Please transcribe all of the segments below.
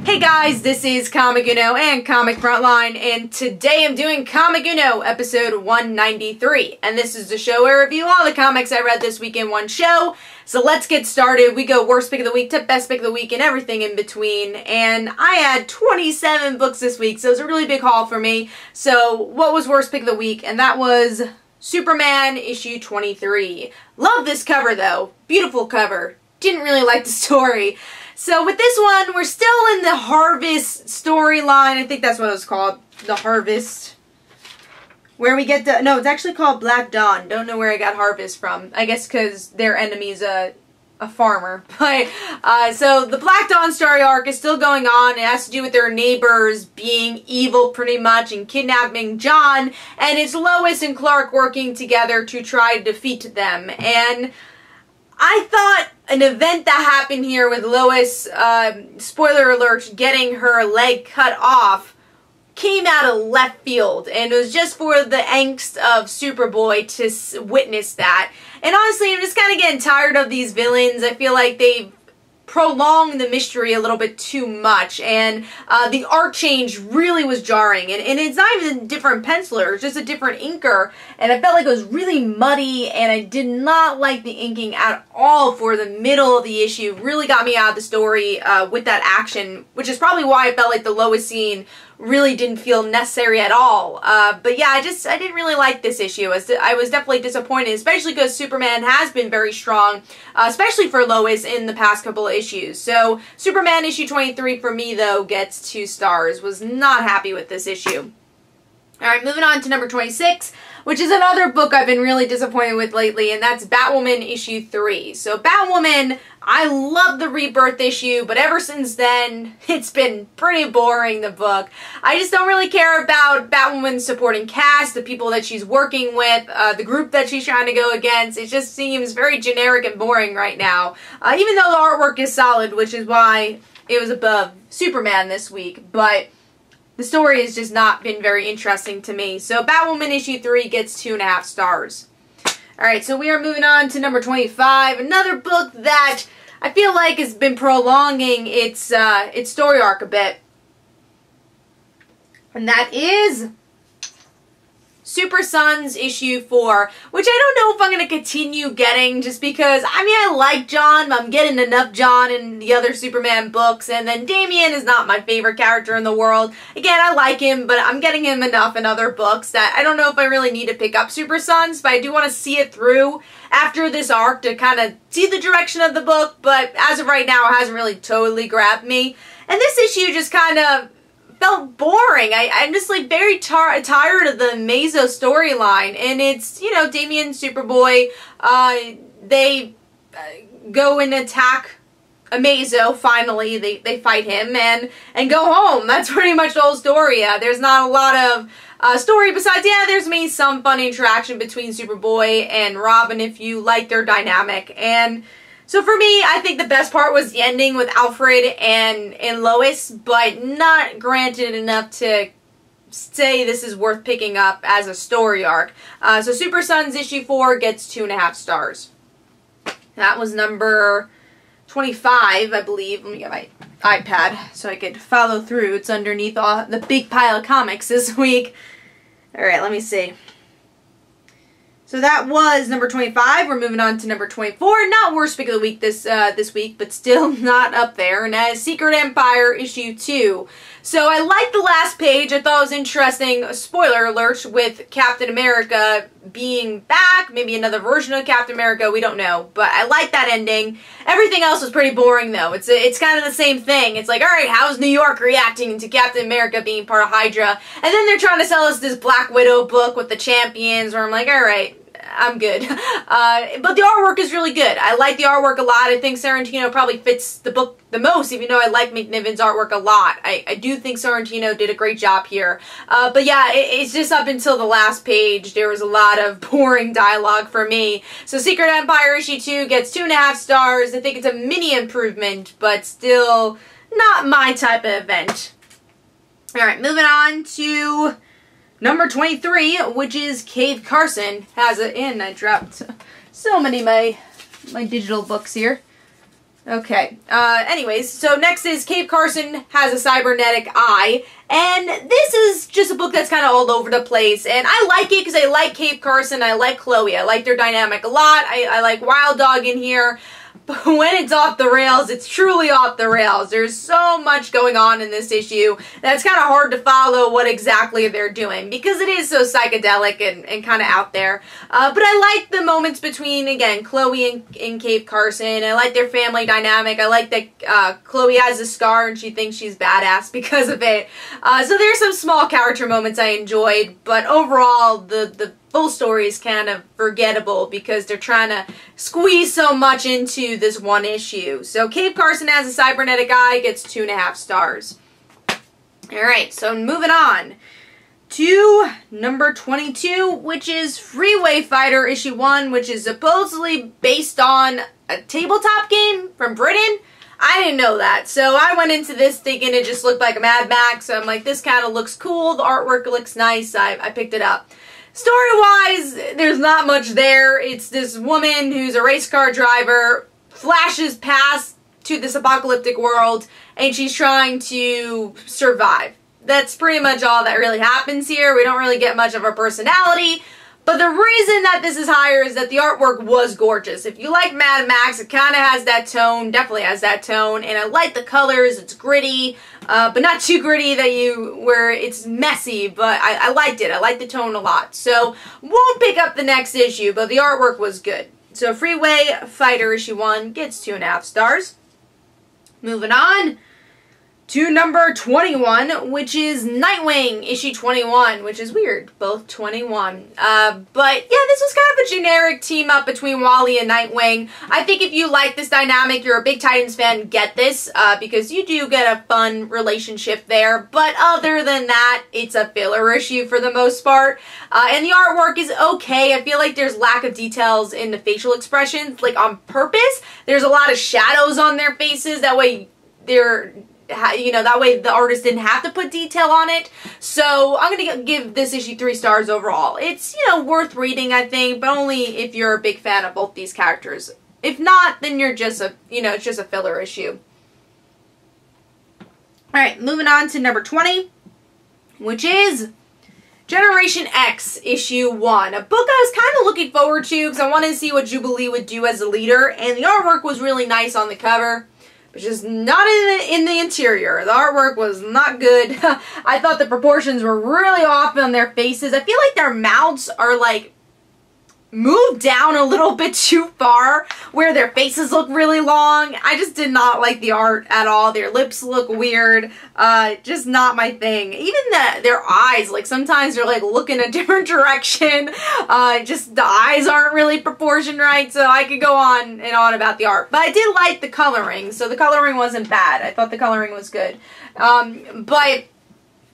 Hey guys, this is Comic Uno and Comic Frontline, and today I'm doing Comic Uno episode 193. And this is the show where I review all the comics I read this week in one show. So let's get started. We go worst pick of the week to best pick of the week and everything in between. And I had 27 books this week, so it was a really big haul for me. So what was worst pick of the week? And that was Superman issue 23. Love this cover though. Beautiful cover. Didn't really like the story. So with this one, we're still in the Harvest storyline. I think that's what it was called. The Harvest. Where we get the... No, it's actually called Black Dawn. Don't know where I got Harvest from. I guess because their enemy's a farmer. But, so the Black Dawn story arc is still going on. It has to do with their neighbors being evil pretty much and kidnapping John. And it's Lois and Clark working together to try to defeat them. And I thought an event that happened here with Lois, spoiler alert, getting her leg cut off came out of left field, and it was just for the angst of Superboy to witness that. And honestly, I'm just kind of getting tired of these villains. I feel like they've prolonged the mystery a little bit too much, and the art change really was jarring, and it's not even a different penciler, it's just a different inker, and I felt like it was really muddy, and I did not like the inking at all for the middle of the issue. Really got me out of the story with that action, which is probably why I felt like the Lois scene really didn't feel necessary at all. But yeah, I didn't really like this issue. I was definitely disappointed, especially because Superman has been very strong, especially for Lois in the past couple of issues. So Superman issue 23 for me though gets 2 stars. Was not happy with this issue. Alright, moving on to number 26, which is another book I've been really disappointed with lately, and that's Batwoman issue 3. So Batwoman, I love the Rebirth issue, but ever since then, it's been pretty boring, the book. I just don't really care about Batwoman's supporting cast, the people that she's working with, the group that she's trying to go against. It just seems very generic and boring right now, even though the artwork is solid, which is why it was above Superman this week, but the story has just not been very interesting to me. So Batwoman issue 3 gets 2.5 stars. Alright, so we are moving on to number 25. Another book that I feel like has been prolonging its story arc a bit. And that is Super Sons issue 4, which I don't know if I'm going to continue getting just because, I mean, I like John, I'm getting enough John in the other Superman books, and then Damian is not my favorite character in the world. Again, I like him, but I'm getting him enough in other books that I don't know if I really need to pick up Super Sons, but I do want to see it through after this arc to kind of see the direction of the book, but as of right now, it hasn't really totally grabbed me. And this issue just kind of felt boring. I'm just like very tired of the Mazo storyline, and it's, you know, Damian, Superboy, they go and attack Mazo, finally, they fight him, and go home. That's pretty much the whole story. There's not a lot of story besides, yeah, there's maybe some fun interaction between Superboy and Robin if you like their dynamic, and so for me, I think the best part was the ending with Alfred and Lois, but not granted enough to say this is worth picking up as a story arc. So Super Sons issue 4 gets 2.5 stars. That was number 25, I believe. Let me get my iPad so I could follow through. It's underneath all the big pile of comics this week. Alright, let me see. So that was number 25. We're moving on to number 24. Not worst pick of the week this week, but still not up there. And that is Secret Empire issue 2. So I liked the last page. I thought it was interesting. Spoiler alert, with Captain America being back. Maybe another version of Captain America. We don't know. But I like that ending. Everything else was pretty boring though. It's kind of the same thing. It's like, alright, how's New York reacting to Captain America being part of Hydra? And then they're trying to sell us this Black Widow book with the champions where I'm like, alright, I'm good. But the artwork is really good. I like the artwork a lot. I think Sorrentino probably fits the book the most, even though I like McNiven's artwork a lot. I do think Sorrentino did a great job here. But yeah, it's just up until the last page, there was a lot of boring dialogue for me. So Secret Empire issue 2 gets 2.5 stars. I think it's a mini improvement, but still not my type of event. Alright, moving on to number 23, which is Cave Carson. Has it in. I dropped so many of my digital books here. Okay, anyways, so next is Carson has a cybernetic eye, and this is just a book that's kind of all over the place, and I like it because I like Carson, I like Chloe, I like their dynamic a lot, I like Wild Dog in here, but when it's off the rails, it's truly off the rails. There's so much going on in this issue that it's kind of hard to follow what exactly they're doing because it is so psychedelic and kind of out there. But I like the moments between, again, Chloe and Carson. I like their family dynamic. I like that Chloe has a scar and she thinks she's badass because of it. So there's some small character moments I enjoyed, but overall, the full story is kind of forgettable because they're trying to squeeze so much into this one issue. So Carson has a cybernetic eye, gets 2.5 stars. Alright, so moving on to number 22, which is Freeway Fighter issue 1, which is supposedly based on a tabletop game from Britain. I didn't know that, so I went into this thinking it just looked like a Mad Max, so I'm like, this kind of looks cool, the artwork looks nice, I picked it up. Story-wise, there's not much there. It's this woman who's a race car driver, flashes past to this apocalyptic world, and she's trying to survive. That's pretty much all that really happens here. We don't really get much of her personality, but the reason that this is higher is that the artwork was gorgeous. If you like Mad Max, it kind of has that tone, definitely has that tone, and I like the colors, it's gritty, but not too gritty where it's messy, but I liked it. I liked the tone a lot. So, won't pick up the next issue, but the artwork was good. So, Freeway Fighter issue 1 gets 2.5 stars. Moving on to number 21, which is Nightwing, issue 21, which is weird, both 21. But yeah, this was kind of a generic team up between Wally and Nightwing. I think if you like this dynamic, you're a big Titans fan, get this, because you do get a fun relationship there. But other than that, it's a filler issue for the most part. And the artwork is okay. I feel like there's lack of details in the facial expressions, like on purpose. There's a lot of shadows on their faces, that way that way the artist didn't have to put detail on it. So I'm going to give this issue 3 stars overall. It's, worth reading, I think, but only if you're a big fan of both these characters. If not, then you're just it's just a filler issue. Alright, moving on to number 20, which is Generation X issue 1. A book I was kind of looking forward to because I wanted to see what Jubilee would do as a leader, and the artwork was really nice on the cover. Just not in the interior. The artwork was not good. I thought the proportions were really off on their faces. I feel like their mouths are like moved down a little bit too far where their faces look really long. I just did not like the art at all. Their lips look weird. Just not my thing. Even their eyes, like sometimes they're like looking a different direction. Just the eyes aren't really proportioned right, so I could go on and on about the art. But I did like the coloring, so the coloring wasn't bad. I thought the coloring was good. But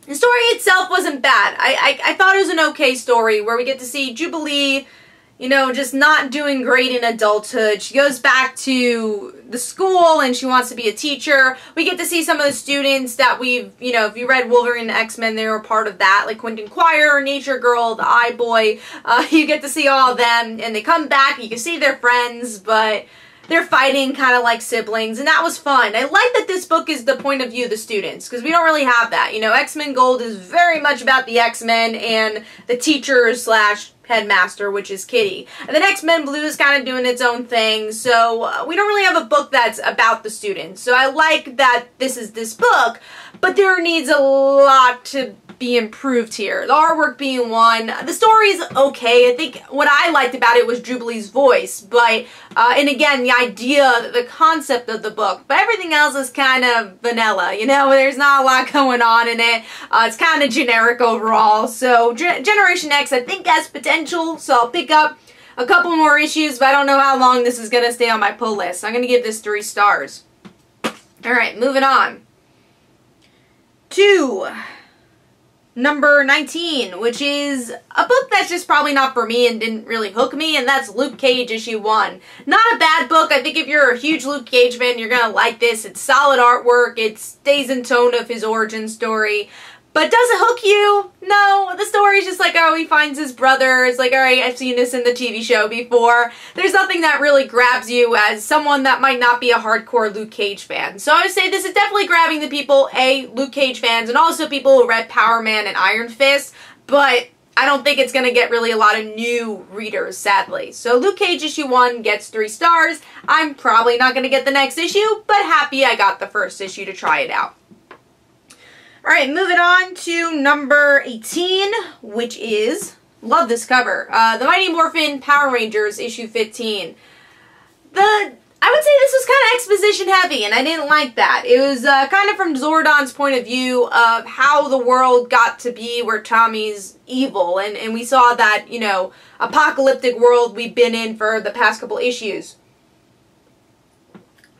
the story itself wasn't bad. I thought it was an okay story where we get to see Jubilee, just not doing great in adulthood. She goes back to the school and she wants to be a teacher. We get to see some of the students that if you read Wolverine and X-Men, they were part of that, like Quentin Quire, Nature Girl, the Eye Boy. You get to see all of them, and they come back, you can see their friends, but they're fighting kind of like siblings, and that was fun. I like that this book is the point of view of the students, because we don't really have that. X-Men Gold is very much about the X-Men and the teacher / headmaster, which is Kitty. And then X-Men Blue is kind of doing its own thing, so we don't really have a book that's about the students. So I like that this is this book, but there needs a lot to be improved here. The artwork being one. The story's okay. I think what I liked about it was Jubilee's voice, but, and again, the idea, the concept of the book, but everything else is kind of vanilla, there's not a lot going on in it. It's kind of generic overall, so Generation X, I think, has potential, so I'll pick up a couple more issues, but I don't know how long this is going to stay on my pull list. I'm going to give this 3 stars. Alright, moving on to number 19, which is a book that's just probably not for me and didn't really hook me, and that's Luke Cage issue 1. Not a bad book. I think if you're a huge Luke Cage fan, you're going to like this. It's solid artwork. It stays in tone of his origin story. But does it hook you? No. The story's just like, oh, he finds his brother. It's like, all right, I've seen this in the TV show before. There's nothing that really grabs you as someone that might not be a hardcore Luke Cage fan. So I would say this is definitely grabbing the people, Luke Cage fans, and also people who read Power Man and Iron Fist. But I don't think it's going to get really a lot of new readers, sadly. So Luke Cage issue 1 gets 3 stars. I'm probably not going to get the next issue, but happy I got the first issue to try it out. Alright, moving on to number 18, which is, love this cover, the Mighty Morphin Power Rangers issue 15. I would say this was kind of exposition heavy, and I didn't like that. It was kind of from Zordon's point of view of how the world got to be where Tommy's evil, and we saw that, you know, apocalyptic world we've been in for the past couple issues.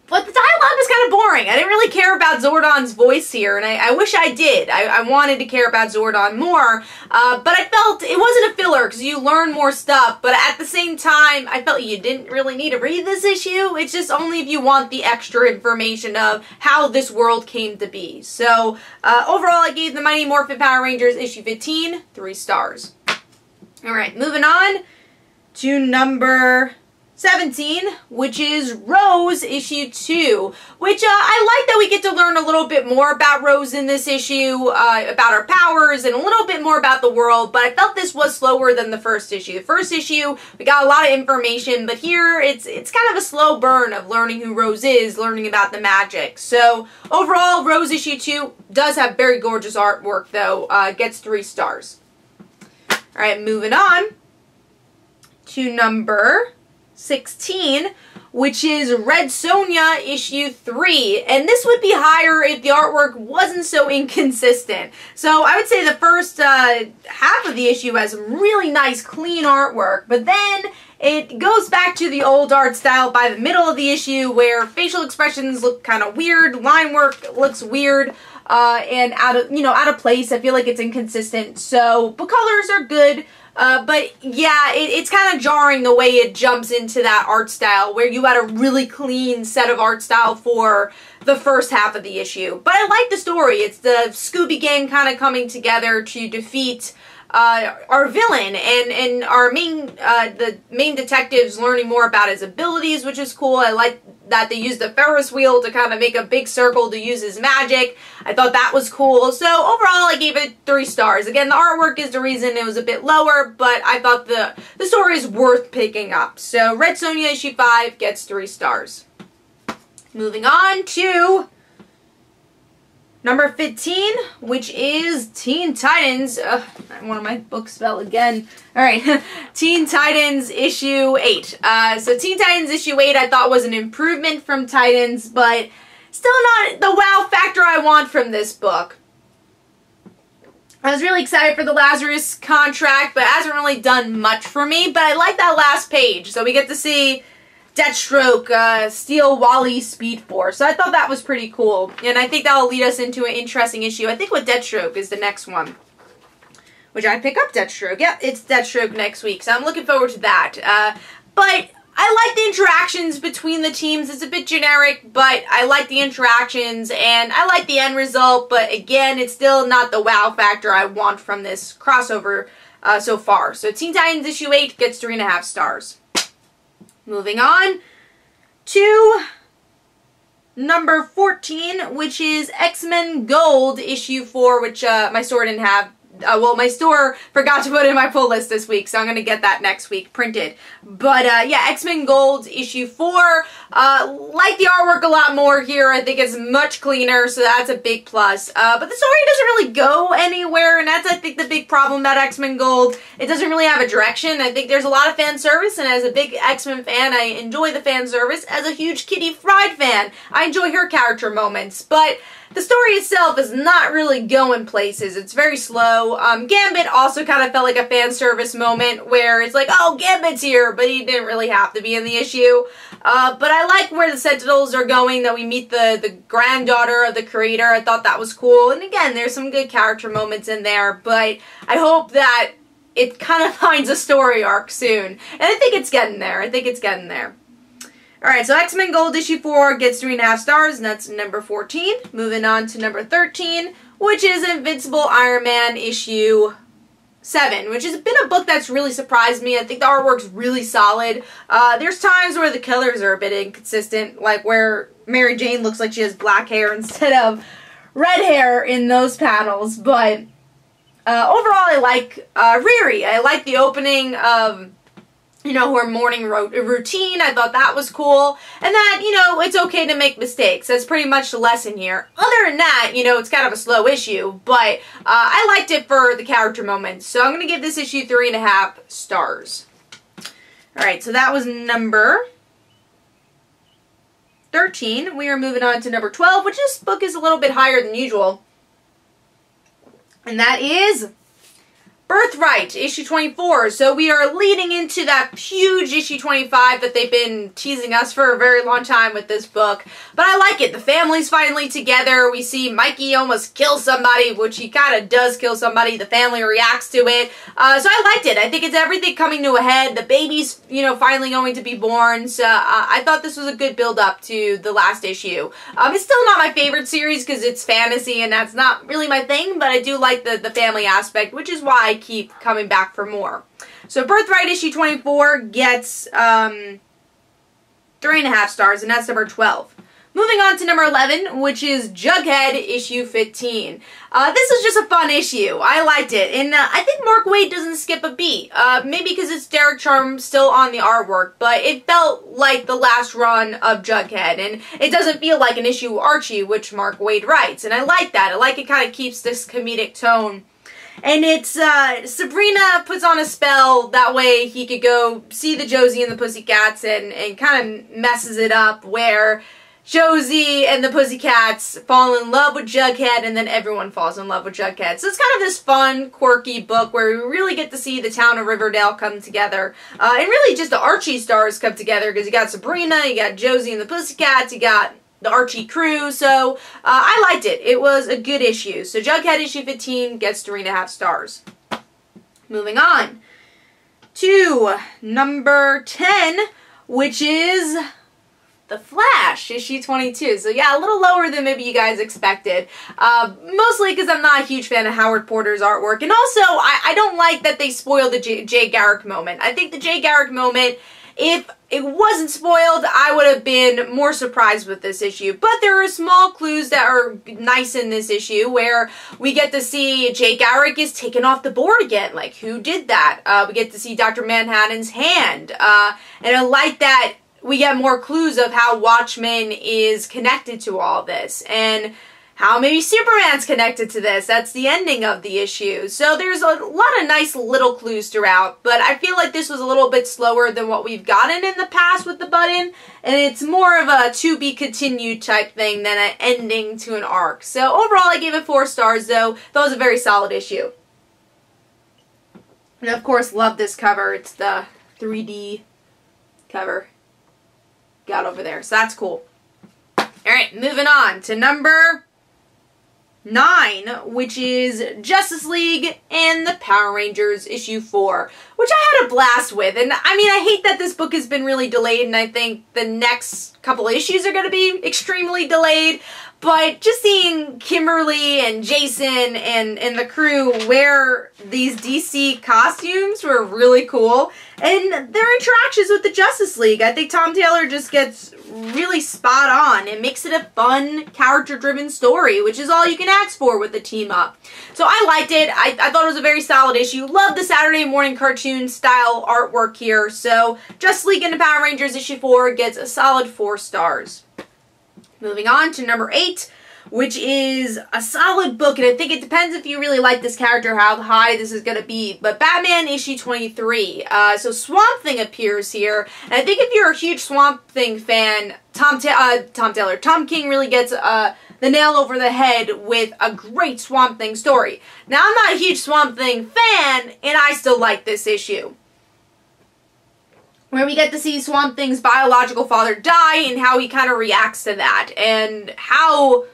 But the dialogue was kind of boring. I didn't really care about Zordon's voice here, and I wish I did. I wanted to care about Zordon more, but I felt it wasn't a filler because you learn more stuff, but at the same time, I felt you didn't really need to read this issue. It's just only if you want the extra information of how this world came to be. So, overall, I gave the Mighty Morphin Power Rangers issue 15 3 stars. Alright, moving on to number 17, which is Rose issue 2, which I like that we get to learn a little bit more about Rose in this issue, about her powers, and a little bit more about the world, but I felt this was slower than the first issue. The first issue, we got a lot of information, but here it's kind of a slow burn of learning who Rose is, learning about the magic. So overall, Rose issue 2 does have very gorgeous artwork, though, gets 3 stars. Alright, moving on to number 16, which is Red Sonja issue 3, and this would be higher if the artwork wasn't so inconsistent. So I would say the first half of the issue has some really nice clean artwork, but then it goes back to the old art style by the middle of the issue where facial expressions look kind of weird, line work looks weird, and out of place. I feel like it's inconsistent. So, but colors are good. But yeah, it's kind of jarring the way it jumps into that art style where you had a really clean set of art style for the first half of the issue. But I like the story. It's the Scooby Gang kind of coming together to defeat our villain and our the main detective's learning more about his abilities, which is cool. I like that they used the Ferris wheel to kind of make a big circle to use his magic. I thought that was cool. So overall, I gave it 3 stars. Again, the artwork is the reason it was a bit lower, but I thought the story is worth picking up. So Red Sonja issue 5 gets 3 stars. Moving on to number 15, which is Teen Titans. One of my books fell again. Alright, Teen Titans issue 8. So Teen Titans issue 8 I thought was an improvement from Titans, but still not the wow factor I want from this book. I was really excited for the Lazarus contract, but it hasn't really done much for me. But I like that last page, so we get to see Deathstroke steal Wally's Speed Force. So I thought that was pretty cool. And I think that will lead us into an interesting issue. I think with Deathstroke is the next one. Which I pick up Deathstroke. Yep, it's Deathstroke next week. So I'm looking forward to that. But I like the interactions between the teams. It's a bit generic, but I like the interactions. And I like the end result. But again, it's still not the wow factor I want from this crossover so far. So Teen Titans issue 8 gets 3.5 stars. Moving on to number 14, which is X-Men Gold issue 4, which my store didn't have. Well, my store forgot to put in my pull list this week, so I'm going to get that next week printed. But yeah, X-Men Gold issue 4. Like the artwork a lot more here. I think it's much cleaner, so that's a big plus. But the story doesn't really go anywhere, and that's, I think, the big problem about X-Men Gold. It doesn't really have a direction. I think there's a lot of fan service, and as a big X-Men fan, I enjoy the fan service. As a huge Kitty Pryde fan, I enjoy her character moments, but the story itself is not really going places. It's very slow. Gambit also kind of felt like a fan service moment where it's like, oh, Gambit's here, but he didn't really have to be in the issue. But I like where the Sentinels are going, that we meet the granddaughter of the creator. I thought that was cool. And again, there's some good character moments in there, but I hope that it kind of finds a story arc soon. And I think it's getting there. I think it's getting there. Alright, so X-Men Gold issue 4 gets 3.5 stars, and that's number 14. Moving on to number 13, which is Invincible Iron Man issue 7, which has been a book that's really surprised me. I think the artwork's really solid. There's times where the colors are a bit inconsistent, like where Mary Jane looks like she has black hair instead of red hair in those panels, but overall I like Riri. I like the opening of, you know, her morning routine. I thought that was cool. And that, you know, it's okay to make mistakes. That's pretty much the lesson here. Other than that, you know, it's kind of a slow issue, but I liked it for the character moments. So I'm going to give this issue 3.5 stars. Alright, so that was number 13. We are moving on to number 12, which this book is a little bit higher than usual. And that is Birthright, issue 24. So we are leading into that huge issue 25 that they've been teasing us for a very long time with this book. But I like it. The family's finally together. We see Mikey almost kill somebody, which he kind of does kill somebody. The family reacts to it. So I liked it. I think it's everything coming to a head. The baby's, you know, finally going to be born. So I thought this was a good build-up to the last issue. It's still not my favorite series because it's fantasy and that's not really my thing, but I do like the family aspect, which is why I keep coming back for more. So Birthright issue 24 gets 3.5 stars, and that's number 12. Moving on to number 11, which is Jughead issue 15. This is just a fun issue. I liked it, and I think Mark Waid doesn't skip a beat. Maybe because it's Derek Charm still on the artwork, but it felt like the last run of Jughead, and it doesn't feel like an issue Archie, which Mark Waid writes, and I like that. I like it kind of keeps this comedic tone. And it's, Sabrina puts on a spell, that way he could go see the Josie and the Pussycats and kind of messes it up where Josie and the Pussycats fall in love with Jughead and then everyone falls in love with Jughead. So it's kind of this fun, quirky book where we really get to see the town of Riverdale come together. And really just the Archie stars come together because you got Sabrina, you got Josie and the Pussycats, you got the Archie crew, so I liked it. It was a good issue. So Jughead issue 15 gets 3.5 stars. Moving on to number 10, which is The Flash, issue 22. So yeah, a little lower than maybe you guys expected. Mostly because I'm not a huge fan of Howard Porter's artwork. And also, I don't like that they spoiled the Jay Garrick moment. I think the Jay Garrick moment, if it wasn't spoiled, I would have been more surprised with this issue. But there are small clues that are nice in this issue where we get to see Jay Garrick is taken off the board again. Like, who did that? We get to see Dr. Manhattan's hand. And I like that we get more clues of how Watchmen is connected to all this. And how maybe Superman's connected to this. That's the ending of the issue. So there's a lot of nice little clues throughout, but I feel like this was a little bit slower than what we've gotten in the past with the button, and it's more of a to be continued type thing than an ending to an arc. So overall I gave it 4 stars though. That was a very solid issue. And of course love this cover. It's the 3D cover. Got over there. So that's cool. Alright, moving on to number 9, which is Justice League and the Power Rangers issue 4, which I had a blast with. And I mean, I hate that this book has been really delayed, and I think the next couple issues are going to be extremely delayed. But just seeing Kimberly and Jason and the crew wear these DC costumes were really cool. And their interactions with the Justice League, I think Tom Taylor just gets really spot on. It makes it a fun, character-driven story, which is all you can ask for with the team up. So I liked it. I thought it was a very solid issue. Love the Saturday morning cartoon style artwork here. So Justice League and the Power Rangers issue 4 gets a solid 4 stars. Moving on to number 8, which is a solid book, and I think it depends if you really like this character, how high this is going to be, but Batman issue 23. So Swamp Thing appears here, and I think if you're a huge Swamp Thing fan, Tom King really gets the nail over the head with a great Swamp Thing story. Now, I'm not a huge Swamp Thing fan, and I still like this issue, where we get to see Swamp Thing's biological father die and how he kind of reacts to that, and how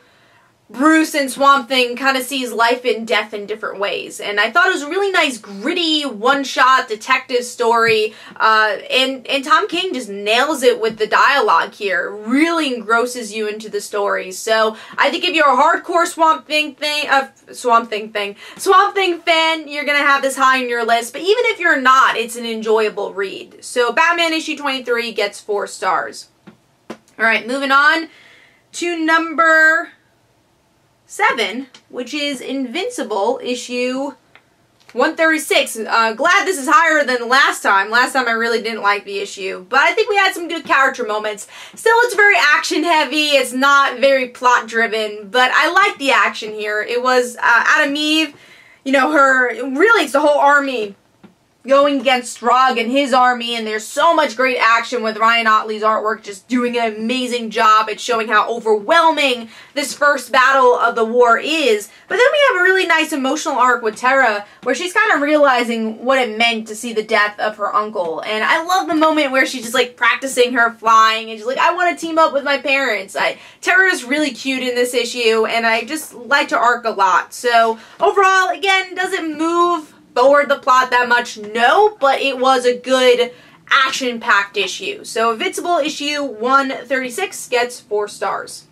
Bruce and Swamp Thing kind of sees life and death in different ways. And I thought it was a really nice, gritty, one-shot detective story. And Tom King just nails it with the dialogue here. Really engrosses you into the story. So I think if you're a hardcore Swamp Thing fan, you're going to have this high on your list. But even if you're not, it's an enjoyable read. So Batman issue 23 gets 4 stars. Alright, moving on to number 7, which is Invincible issue 136. Glad this is higher than last time. Last time I really didn't like the issue, but I think we had some good character moments. Still, it's very action heavy. It's not very plot driven, but I like the action here. It was Adam Eve, you know, it's the whole army going against Strug and his army, and there's so much great action with Ryan Ottley's artwork just doing an amazing job at showing how overwhelming this first battle of the war is. But then we have a really nice emotional arc with Tara where she's kind of realizing what it meant to see the death of her uncle. And I love the moment where she's just like practicing her flying and she's like, I want to team up with my parents. Tara is really cute in this issue, and I just like her arc a lot. So overall, again, doesn't move forward the plot that much, no, but it was a good action-packed issue. So Invincible issue 136 gets 4 stars.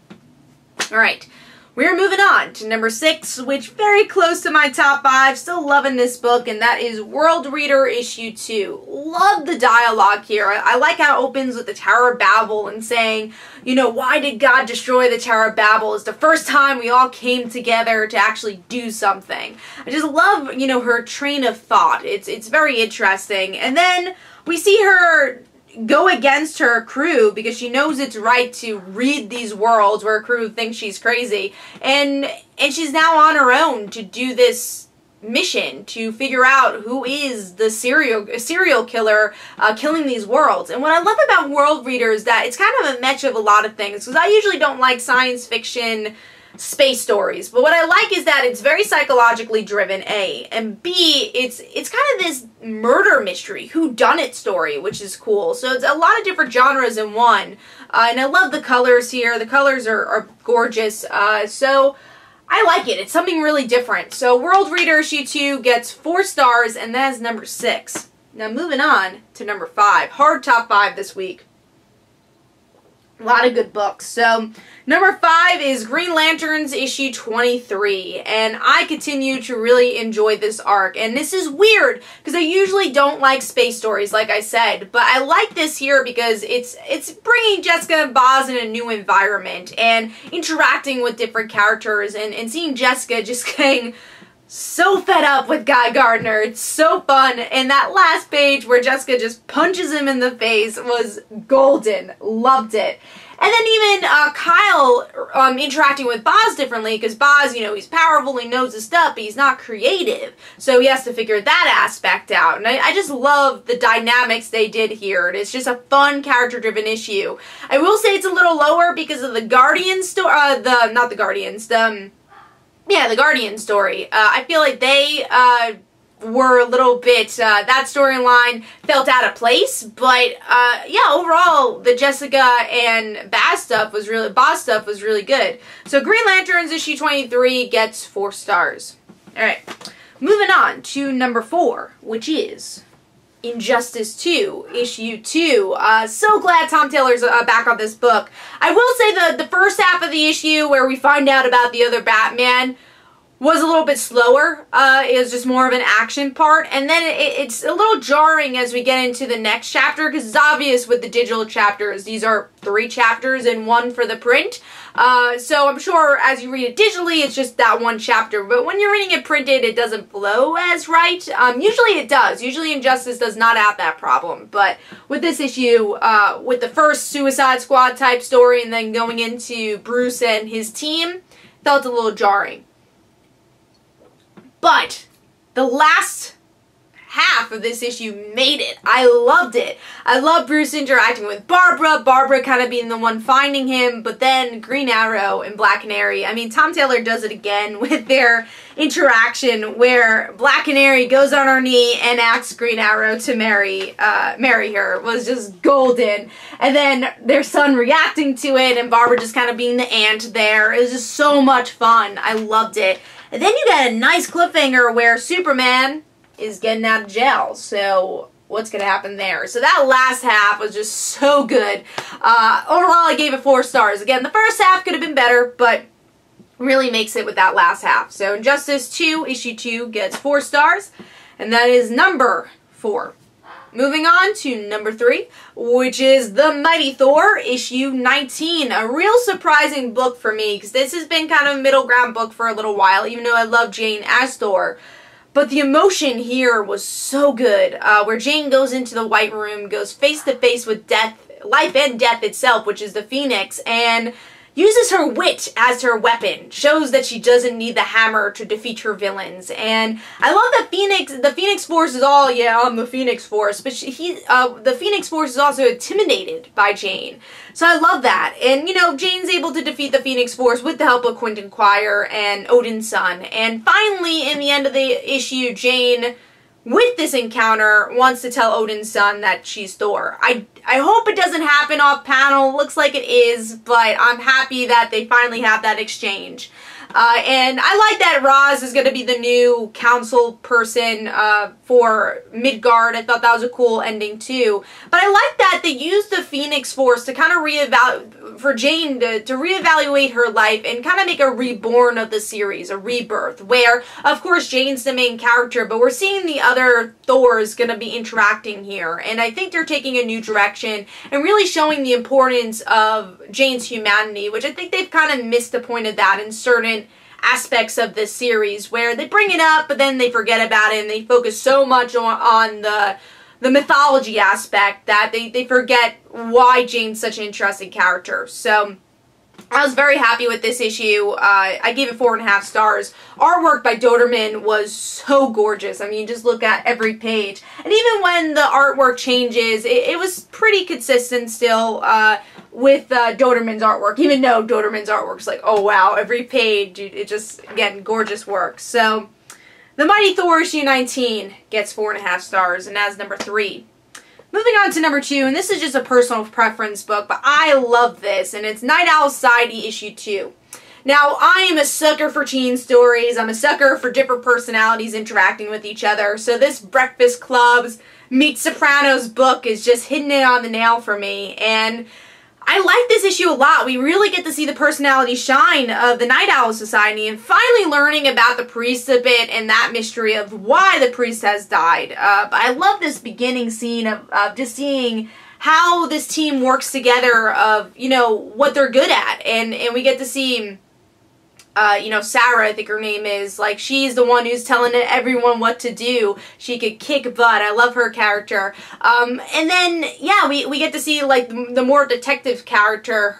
Alright, we're moving on to number 6, which very close to my top 5. Still loving this book, and that is World Reader issue 2. Love the dialogue here. I like how it opens with the Tower of Babel and saying, you know, why did God destroy the Tower of Babel? It's the first time we all came together to actually do something. I just love, you know, her train of thought. It's very interesting. And then we see her go against her crew because she knows it's right to read these worlds where her crew thinks she's crazy. And she's now on her own to do this mission to figure out who is the serial killer killing these worlds. And what I love about World Reader is that it's kind of a match of a lot of things, because I usually don't like science fiction space stories, but what I like is that it's very psychologically driven, A, and B, it's kind of this murder mystery, whodunit story, which is cool. So it's a lot of different genres in one, and I love the colors here. The colors are gorgeous, so I like it. It's something really different. So World Reader issue 2 gets 4 stars, and that is number 6. Now moving on to number 5. Hard top 5 this week. A lot of good books. So number 5 is Green Lanterns issue 23, and I continue to really enjoy this arc. And this is weird because I usually don't like space stories, like I said, but I like this here because it's bringing Jessica and Boz in a new environment and interacting with different characters, and seeing Jessica just getting so fed up with Guy Gardner. It's so fun, and that last page where Jessica just punches him in the face was golden. Loved it. And then even Kyle interacting with Boz differently, because Boz, you know, he's powerful, he knows his stuff, but he's not creative. So he has to figure that aspect out. And I just love the dynamics they did here. It's just a fun, character-driven issue. I will say it's a little lower because of the Guardian story, the Guardian story. I feel like they were a little bit, that storyline felt out of place, but yeah, overall, the Jessica and Boz stuff was really good. So Green Lanterns issue 23 gets 4 stars. Alright, moving on to number 4, which is Injustice 2, issue 2. So glad Tom Taylor's back on this book. I will say the first half of the issue where we find out about the other Batman was a little bit slower. It was just more of an action part, and then it's a little jarring as we get into the next chapter, because it's obvious with the digital chapters, these are 3 chapters and 1 for the print. So I'm sure as you read it digitally, it's just that 1 chapter, but when you're reading it printed, it doesn't flow as right. Usually it does. Usually Injustice does not have that problem, but with this issue, with the first Suicide Squad type story and then going into Bruce and his team, felt a little jarring. But the last half of this issue made it. I loved it. I love Bruce interacting with Barbara kind of being the one finding him, but then Green Arrow and Black Canary. I mean, Tom Taylor does it again with their interaction where Black Canary goes on her knee and asks Green Arrow to marry her. It was just golden. And then their son reacting to it and Barbara just kind of being the aunt there. It was just so much fun. I loved it. And then you got a nice cliffhanger where Superman is getting out of jail. So what's going to happen there? So that last half was just so good. Overall, I gave it 4 stars. Again, the first half could have been better, but really makes it with that last half. So Injustice 2, issue 2 gets 4 stars. And that is number 4. Moving on to number 3, which is The Mighty Thor, issue 19. A real surprising book for me, because this has been kind of a middle ground book for a little while, even though I love Jane as Thor. But the emotion here was so good, where Jane goes into the White Room, goes face to face with death, life and death itself, which is the Phoenix, and uses her wit as her weapon, shows that she doesn't need the hammer to defeat her villains. And I love that the Phoenix Force is all, yeah, I'm the Phoenix Force, but the Phoenix Force is also intimidated by Jane. So I love that. And, you know, Jane's able to defeat the Phoenix Force with the help of Quentin Quire and Odin's son. And finally, in the end of the issue, Jane, with this encounter, wants to tell Odin's son that she's Thor. I hope it doesn't happen off panel. Looks like it is, but I'm happy that they finally have that exchange. And I like that Roz is going to be the new council person for Midgard. I thought that was a cool ending too. But I like that they used the Phoenix Force to kind of for Jane to reevaluate her life and kind of make a reborn of the series, a rebirth, where of course Jane's the main character, but we're seeing the other Thors going to be interacting here. And I think they're taking a new direction and really showing the importance of Jane's humanity, which I think they've kind of missed the point of that in certain aspects of this series, where they bring it up but then they forget about it and they focus so much on the mythology aspect that they forget why Jane's such an interesting character. So I was very happy with this issue. I gave it 4.5 stars. Artwork by Doderman was so gorgeous. I mean, just look at every page. And even when the artwork changes, it was pretty consistent still with Doderman's artwork. Even though Doderman's artwork's like, oh wow, every page, it just, again, gorgeous work. So, The Mighty Thor issue 19 gets 4.5 stars, and that's number 3. Moving on to number 2, and this is just a personal preference book, but I love this, and it's Night Owl Society issue 2. Now, I am a sucker for teen stories. I'm a sucker for different personalities interacting with each other, so this Breakfast Club's Meet Sopranos book is just hitting it on the nail for me, and I like this issue a lot. We really get to see the personality shine of the Night Owl Society and finally learning about the priest a bit and that mystery of why the priest has died. But I love this beginning scene of just seeing how this team works together, of, you know, what they're good at. And we get to see, you know, Sarah, I think her name is, like, she's the one who's telling everyone what to do. She could kick butt. I love her character. And then, yeah, we get to see, like, the more detective character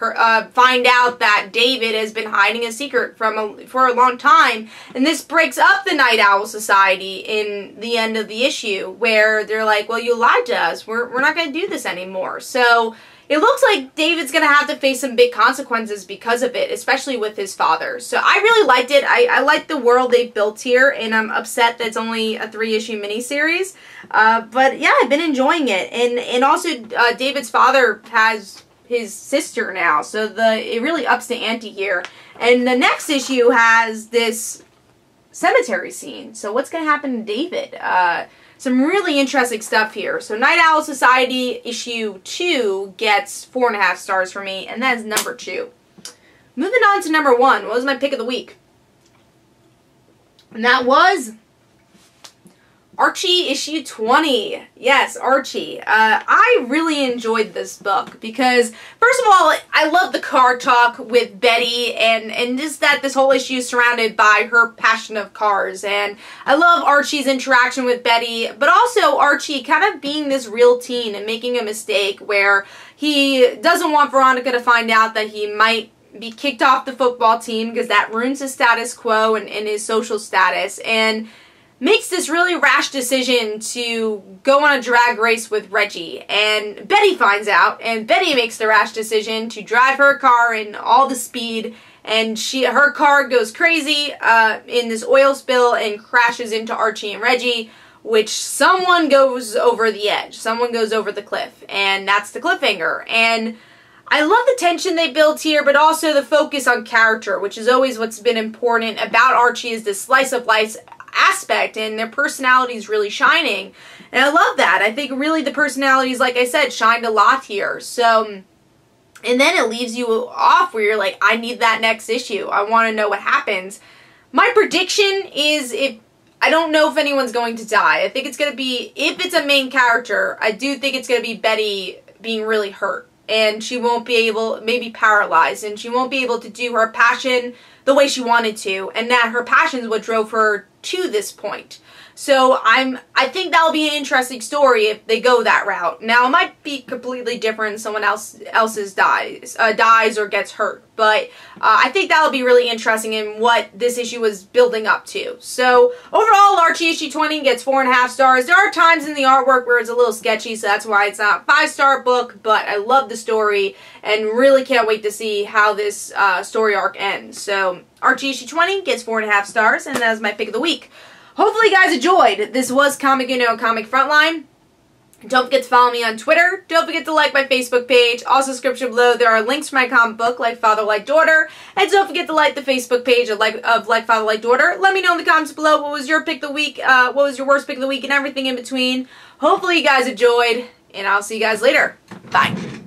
find out that David has been hiding a secret for a long time. And this breaks up the Night Owl Society in the end of the issue, where they're like, well, you lied to us. We're not going to do this anymore. So it looks like David's going to have to face some big consequences because of it, especially with his father. So I really liked it. I like the world they've built here, and I'm upset that it's only a 3-issue miniseries. But yeah, I've been enjoying it. And also, David's father has his sister now, so it really ups the ante here. And the next issue has this cemetery scene. So what's going to happen to David? Some really interesting stuff here. So Night Owl Society issue 2 gets 4.5 stars for me, and that is number 2. Moving on to number 1. What was my pick of the week? And that was Archie issue 20. Yes, Archie. I really enjoyed this book because, first of all, I love the car talk with Betty, and just that this whole issue is surrounded by her passion of cars. And I love Archie's interaction with Betty, but also Archie kind of being this real teen and making a mistake where he doesn't want Veronica to find out that he might be kicked off the football team because that ruins his status quo and his social status. And makes this really rash decision to go on a drag race with Reggie. And Betty finds out, and Betty makes the rash decision to drive her car in all the speed, and her car goes crazy in this oil spill and crashes into Archie and Reggie, which someone goes over the edge. Someone goes over the cliff, and that's the cliffhanger. And I love the tension they built here, but also the focus on character, which is always what's been important about Archie, is this slice of life aspect, and their personalities really shining. And I love that. I think really the personalities, like I said, shined a lot here. So, and then it leaves you off where you're like, I need that next issue. I want to know what happens. My prediction is, I don't know if anyone's going to die. I think it's going to be, if it's a main character, I do think it's going to be Betty being really hurt. And she won't be able, maybe paralyzed, and she won't be able to do her passion the way she wanted to, and that her passion is what drove her to this point. So I think that'll be an interesting story if they go that route. Now, it might be completely different. Someone else's dies or gets hurt. But I think that'll be really interesting in what this issue was building up to. So overall, Archie issue 20 gets 4.5 stars. There are times in the artwork where it's a little sketchy, so that's why it's not a 5-star book. But I love the story and really can't wait to see how this story arc ends. So Archie issue 20 gets 4.5 stars, and that was my pick of the week. Hopefully you guys enjoyed. This was Comic Uno Comic Frontline. Don't forget to follow me on Twitter. Don't forget to like my Facebook page. Also, description below, there are links for my comic book, Like Father, Like Daughter. And don't forget to like the Facebook page of Like Father, Like Daughter. Let me know in the comments below what was your pick of the week, what was your worst pick of the week, and everything in between. Hopefully you guys enjoyed, and I'll see you guys later. Bye.